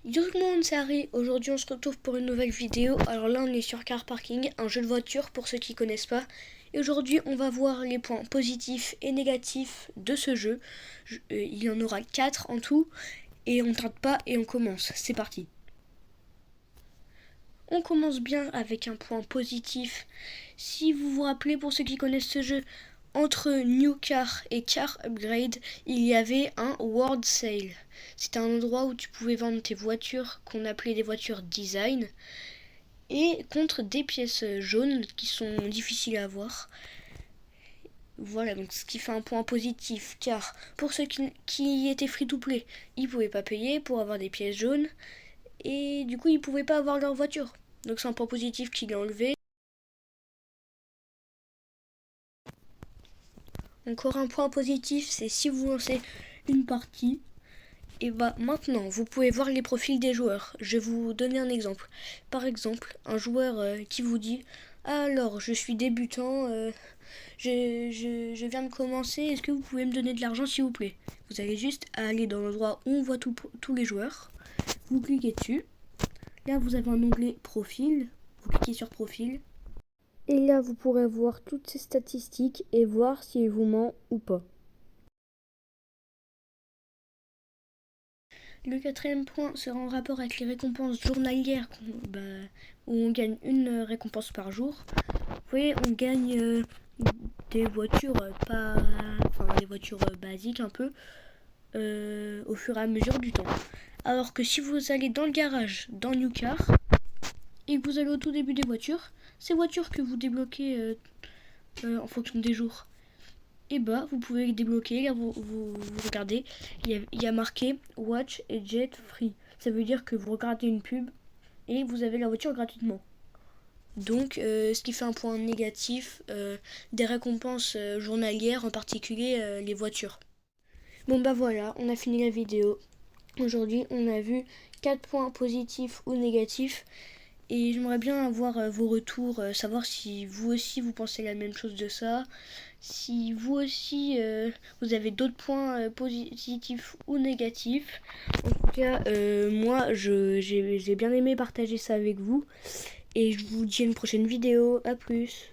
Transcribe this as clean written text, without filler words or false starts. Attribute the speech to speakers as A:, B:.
A: Yo tout le monde, c'est Harry. Aujourd'hui on se retrouve pour une nouvelle vidéo. Alors là on est sur Car Parking, un jeu de voiture pour ceux qui connaissent pas. Et aujourd'hui on va voir les points positifs et négatifs de ce jeu. Il y en aura 4 en tout. Et on ne tarde pas et on commence. C'est parti. On commence bien avec un point positif. Si vous vous rappelez, pour ceux qui connaissent ce jeu, entre New Car et Car Upgrade, il y avait un World Sale. C'était un endroit où tu pouvais vendre tes voitures qu'on appelait des voitures design et contre des pièces jaunes qui sont difficiles à avoir. Voilà, donc ce qui fait un point positif, car pour ceux qui étaient free-to-play, ils pouvaient pas payer pour avoir des pièces jaunes et du coup ils pouvaient pas avoir leur voiture. Donc c'est un point positif qu'il a enlevé. Encore un point positif, c'est si vous lancez une partie, et bah maintenant vous pouvez voir les profils des joueurs. Je vais vous donner un exemple. Par exemple, un joueur qui vous dit alors je suis débutant, je viens de commencer, est-ce que vous pouvez me donner de l'argent s'il vous plaît? Vous allez juste aller dans l'endroit où on voit tous les joueurs, vous cliquez dessus, là vous avez un onglet profil, vous cliquez sur profil. Et là, vous pourrez voir toutes ces statistiques et voir s'il vous ment ou pas. Le quatrième point sera en rapport avec les récompenses journalières où on gagne une récompense par jour. Vous voyez, on gagne des voitures des voitures basiques un peu au fur et à mesure du temps. Alors que si vous allez dans le garage, dans New Car, et que vous allez au tout début des voitures, ces voitures que vous débloquez en fonction des jours, et bah vous pouvez les débloquer. Là vous regardez, il y a marqué Watch et Jet Free. Ça veut dire que vous regardez une pub et vous avez la voiture gratuitement. Donc ce qui fait un point négatif des récompenses journalières, en particulier les voitures. Bon bah voilà, on a fini la vidéo. Aujourd'hui on a vu 4 points positifs ou négatifs. Et j'aimerais bien avoir vos retours, savoir si vous aussi vous pensez la même chose de ça, si vous aussi vous avez d'autres points positifs ou négatifs. En tout cas, moi j'ai bien aimé partager ça avec vous et je vous dis à une prochaine vidéo. À plus.